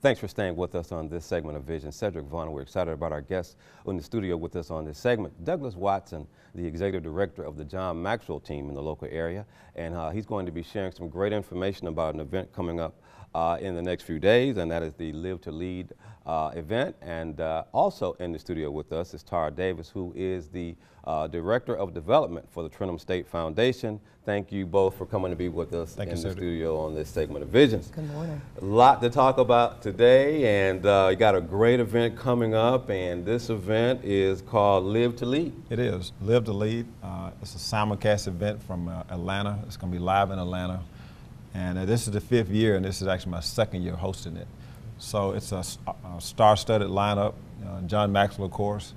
Thanks for staying with us on this segment of Vision. Cedric Vaughn, we're excited about our guest in the studio with us on this segment. Douglas Watson, the Executive Director of the John Maxwell team in the local area, and he's going to be sharing some great information about an event coming up in the next few days, and that is the Live to Lead event. And also in the studio with us is Tara Davis, who is the Director of Development for the Trenholm State Foundation. Thank you both for coming to be with us in the studio on this segment of Visions. Good morning. A lot to talk about today, and you got a great event coming up, and this event is called Live to Lead. It is, Live to Lead. It's a simulcast event from Atlanta. It's going to be live in Atlanta. And this is the 5th year, and this is actually my 2nd year hosting it. So it's a star-studded lineup. John Maxwell, of course.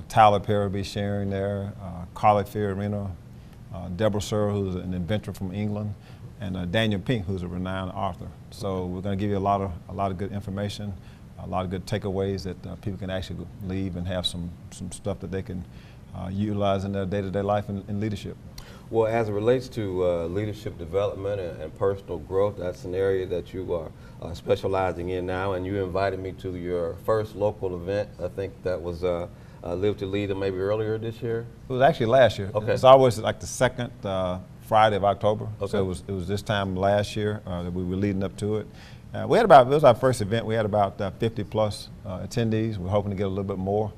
Tyler Perry will be sharing there. Carly Fiorina, Deborah Searle, who's an inventor from England, and Daniel Pink, who's a renowned author. So we're going to give you a lot of good information, a lot of good takeaways that people can actually leave and have some stuff that they can utilize in their day-to-day life in leadership. Well, as it relates to leadership development and personal growth, that's an area that you are specializing in now, and you invited me to your first local event. I think that was Live to Lead, maybe earlier this year? It was actually last year. Okay. It's always like the 2nd Friday of October. Okay. So it was this time last year that we were leading up to it. It was our first event. We had about 50 plus attendees. We're hoping to get a little bit more.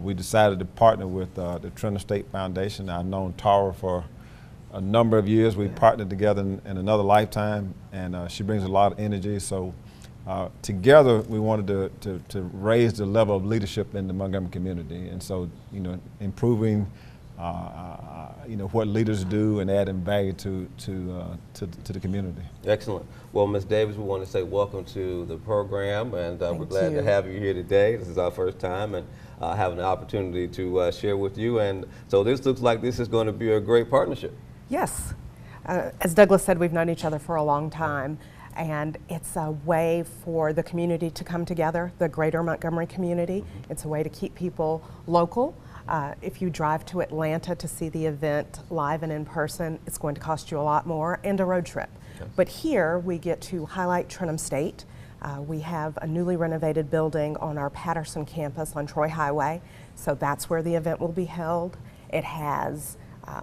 We decided to partner with the Trenholm State Foundation. I've known Tara for a number of years. We partnered together in another lifetime, and she brings a lot of energy. So together we wanted to raise the level of leadership in the Montgomery community, and so improving what leaders do and adding value to the community. Excellent. Well, Ms. Davis, we want to say welcome to the program, and we're glad to you. have you here today. This is our first time, and having the opportunity to share with you. And so this looks like this is going to be a great partnership. Yes. As Douglas said, we've known each other for a long time, and it's a way for the community to come together, the greater Montgomery community. It's a way to keep people local. If you drive to Atlanta to see the event live and in person, it's going to cost you a lot more, and a road trip. Okay. But here we get to highlight Trenholm State. We have a newly renovated building on our Patterson campus on Troy Highway, so that's where the event will be held. It has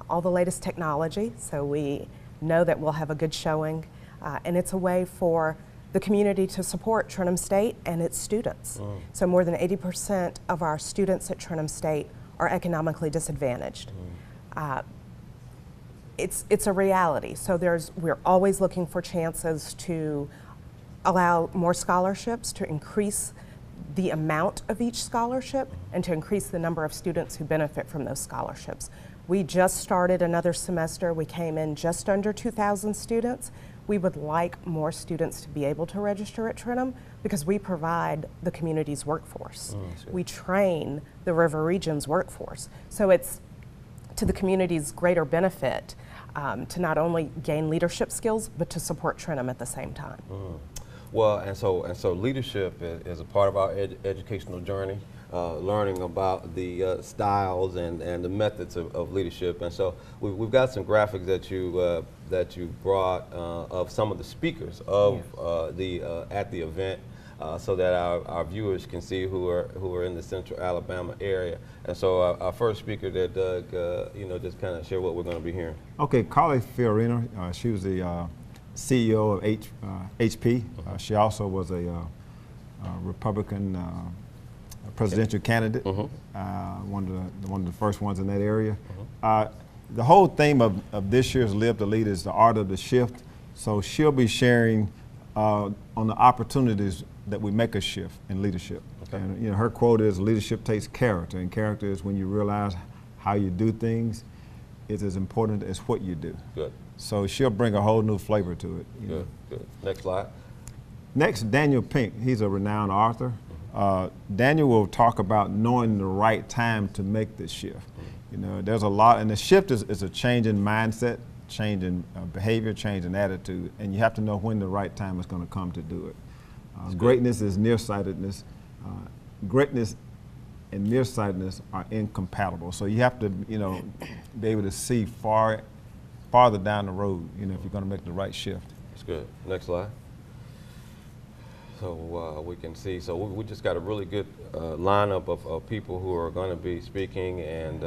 all the latest technology, so we know that we'll have a good showing, and it's a way for the community to support Trenholm State and its students. So more than 80% of our students at Trenholm State are economically disadvantaged. It's a reality, so we're always looking for chances to allow more scholarships, to increase the amount of each scholarship, and to increase the number of students who benefit from those scholarships. We just started another semester. We came in just under 2,000 students. We would like more students to be able to register at Trenholm because we provide the community's workforce. We train the River Region's workforce. So it's to the community's greater benefit to not only gain leadership skills, but to support Trenholm at the same time. Well, and so leadership is a part of our educational journey. Learning about the styles and the methods of leadership, and so we've got some graphics that you brought of some of the speakers of at the event, so that our viewers can see who are in the Central Alabama area. And so our first speaker there, Doug, just kind of share what we're going to be hearing. Okay, Carly Fiorina, she was the CEO of HP. She also was a Republican presidential candidate, one of the first ones in that area. The whole theme of this year's Live to Lead is the art of the shift. So she'll be sharing on the opportunities that we make a shift in leadership. Okay. And her quote is, "Leadership takes character, and character is when you realize how you do things is as important as what you do." Good. So she'll bring a whole new flavor to it. Good. Next slide. Next, Daniel Pink. He's a renowned author. Daniel will talk about knowing the right time to make this shift. There's a lot, and the shift is a change in mindset, change in behavior, change in attitude, and you have to know when the right time is going to come to do it. Greatness is nearsightedness. Greatness and nearsightedness are incompatible, so you have to, be able to see farther down the road, if you're going to make the right shift. That's good. Next slide. so we can see. So we just got a really good lineup of people who are going to be speaking. And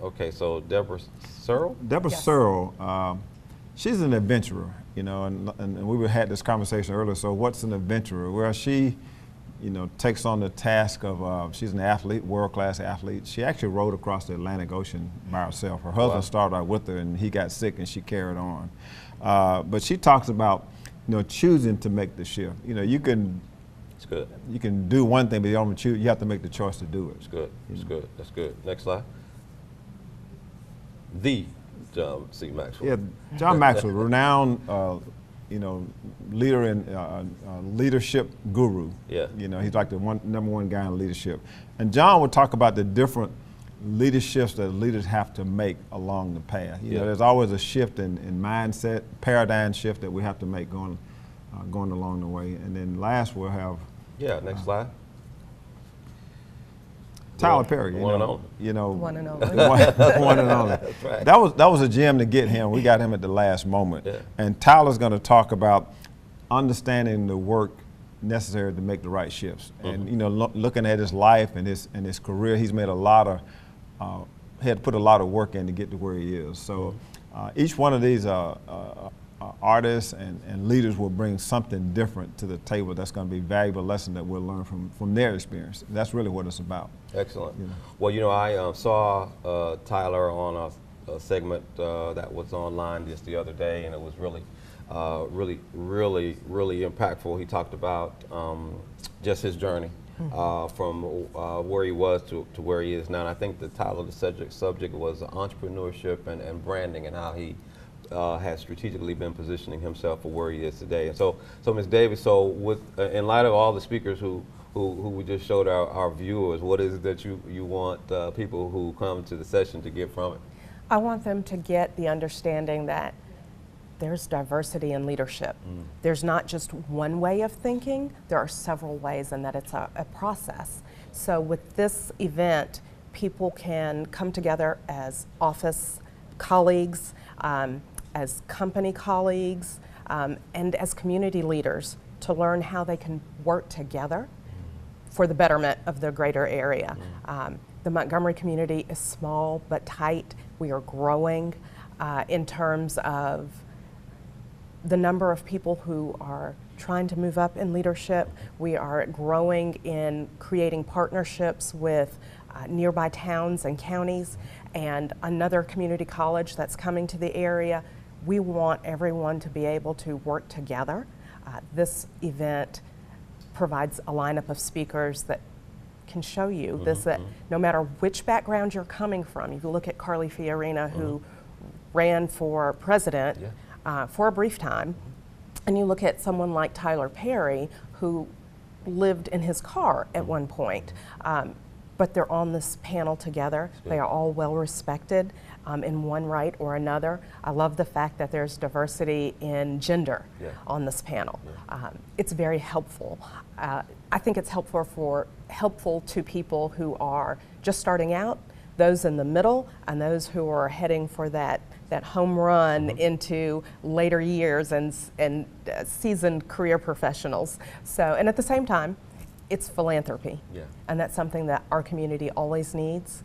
okay, so Deborah Searle? Deborah Yes. Searle, she's an adventurer, you know, and we had this conversation earlier. So what's an adventurer? Well, she, you know, takes on the task of, she's an athlete, world-class athlete. She actually rode across the Atlantic Ocean by herself. Her husband Wow. started out with her, and he got sick, and she carried on. But she talks about, you know, choosing to make the shift. You know, you can do one thing, but you don't choose. You have to make the choice to do it. It's good. It's good. That's good. Next slide. The John C. Maxwell. Yeah, John Maxwell, renowned, you know, leader and leadership guru. Yeah. You know, he's like the number one guy in leadership. And John would talk about the different leaderships that leaders have to make along the path. You know, there's always a shift in mindset, paradigm shift that we have to make going along the way. And then last we'll have Next slide. Tyler Perry. One and only. You know, One and only. one and only. That's right. That was a gem to get him. We got him at the last moment. Yeah. And Tyler's going to talk about understanding the work necessary to make the right shifts. And you know, looking at his life and his career, he's made a lot of had to put a lot of work in to get to where he is. So each one of these artists and leaders will bring something different to the table that's going to be a valuable lesson that we'll learn from their experience. That's really what it's about. Excellent. Yeah. Well, you know, I saw Tyler on a segment that was online just the other day, and it was really impactful. He talked about just his journey from where he was to where he is now. And I think the title of the subject was entrepreneurship and branding, and how he has strategically been positioning himself for where he is today. And so Ms. Davis, so with in light of all the speakers who we just showed our viewers, what is it that you want people who come to the session to get from it? I want them to get the understanding that there's diversity in leadership. There's not just one way of thinking, there are several ways, and that it's a process. So with this event, people can come together as office colleagues, as company colleagues, and as community leaders to learn how they can work together for the betterment of the greater area. The Montgomery community is small but tight. We are growing in terms of the number of people who are trying to move up in leadership. We are growing in creating partnerships with nearby towns and counties, and another community college that's coming to the area. We want everyone to be able to work together. This event provides a lineup of speakers that can show you that no matter which background you're coming from, you look at Carly Fiorina, who ran for president for a brief time, and you look at someone like Tyler Perry, who lived in his car at one point. But they're on this panel together. They are all well respected in one right or another. I love the fact that there's diversity in gender on this panel. It's very helpful. I think it's helpful to people who are just starting out, those in the middle, and those who are heading for that home run into later years and seasoned career professionals. So, and at the same time, it's philanthropy, and that's something that our community always needs.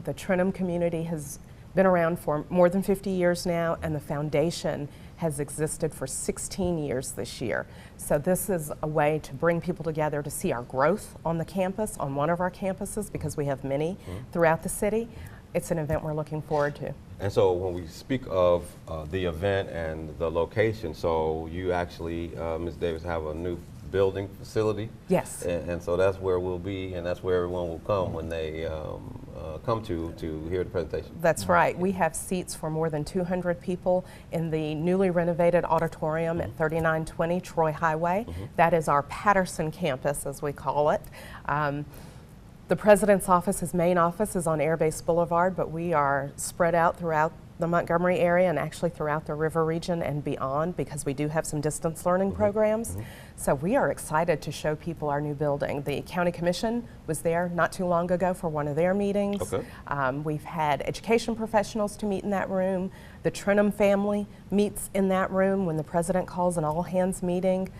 The Trenum community has been around for more than 50 years now, and the foundation has existed for 16 years this year. So this is a way to bring people together to see our growth on the campus, on one of our campuses, because we have many throughout the city. It's an event we're looking forward to. And so when we speak of the event and the location, so you actually, Ms. Davis, have a new building facility? Yes. And so that's where we'll be, and that's where everyone will come when they come to hear the presentation. That's right. We have seats for more than 200 people in the newly renovated auditorium at 3920 Troy Highway. That is our Patterson campus, as we call it. The President's office, his main office, is on Air Base Boulevard, but we are spread out throughout the Montgomery area and actually throughout the river region and beyond, because we do have some distance learning programs. So we are excited to show people our new building. The County Commission was there not too long ago for one of their meetings. We've had education professionals to meet in that room. The Trenum family meets in that room when the President calls an all-hands meeting.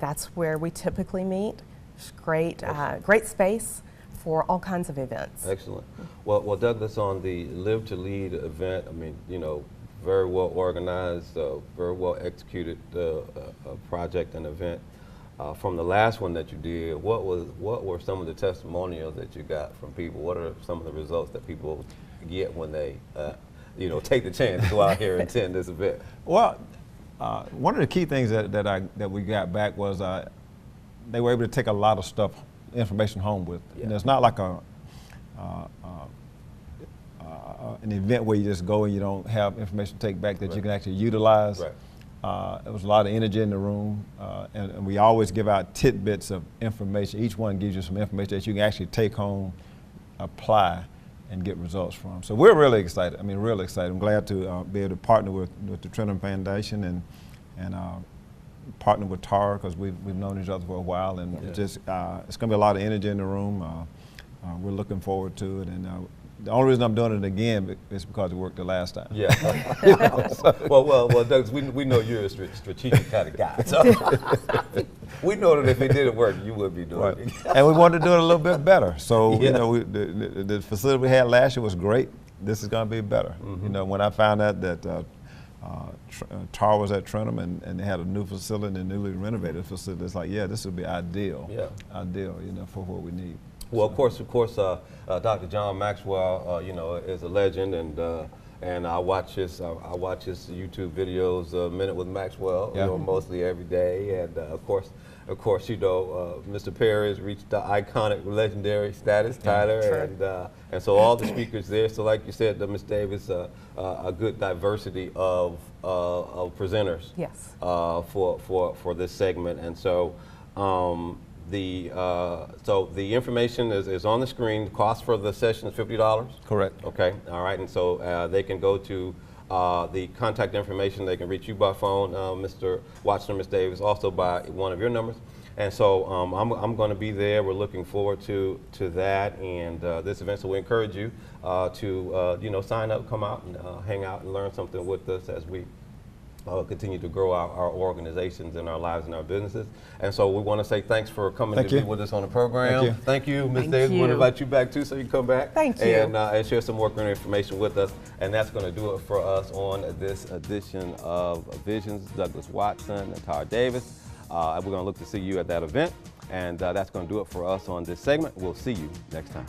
that's where we typically meet. It's great, great space for all kinds of events. Excellent. Well, Douglas, on the Live to Lead event, I mean, you know, very well organized, very well executed project and event. From the last one that you did, what were some of the testimonials that you got from people? What are some of the results that people get when they, you know, take the chance to go out here and attend this event? Well, one of the key things that we got back was they were able to take a lot of information home with. Yeah. And it's not like an event where you just go and you don't have information to take back that you can actually utilize. Right. There was a lot of energy in the room, and we always give out tidbits of information. Each one gives you some information that you can actually take home, apply, and get results from. So we're really excited. I mean, really excited. I'm glad to be able to partner with the Trenum Foundation and partner with Tara, because we've known each other for a while, and Yeah. it's just it's going to be a lot of energy in the room. We're looking forward to it, and the only reason I'm doing it again is because it worked the last time. Yeah. Well, Douglas, we know you're a strategic kind of guy. So we know that if it didn't work, you would be doing Right. it. And we wanted to do it a little bit better. So, Yeah. you know, the facility we had last year was great. This is going to be better. You know, when I found out that Tar was at Trenum and they had a new facility and a newly renovated facility, it's like, yeah, this would be ideal. Yeah. Ideal, you know, for what we need. Well, of course, Dr. John Maxwell, you know, is a legend, and I watch his YouTube videos, Minute with Maxwell, Yeah. you know, mostly every day, and of course, you know, Mr. Perry has reached the iconic, legendary status, Tyler, Sure. and so all the speakers there. So, like you said, Ms. Davis, a good diversity of presenters. Yes. For this segment, and so. So the information is on the screen. The cost for the session is $50. Correct. Okay, all right, and so they can go to the contact information. They can reach you by phone, Mr. Watson or Ms. Davis, also by one of your numbers. And so I'm going to be there. We're looking forward to that and this event. So we encourage you to you know, sign up, come out, and hang out and learn something with us as we continue to grow our organizations and our lives and our businesses. And so we want to say thanks for coming to be with us on the program. Thank you. Ms. Thank Davis. We want to you. invite you back too so you can come back. Thank you. And share some more current information with us. And that's going to do it for us on this edition of Visions. Douglas Watson and Tara Davis. We're going to look to see you at that event. And that's going to do it for us on this segment. We'll see you next time.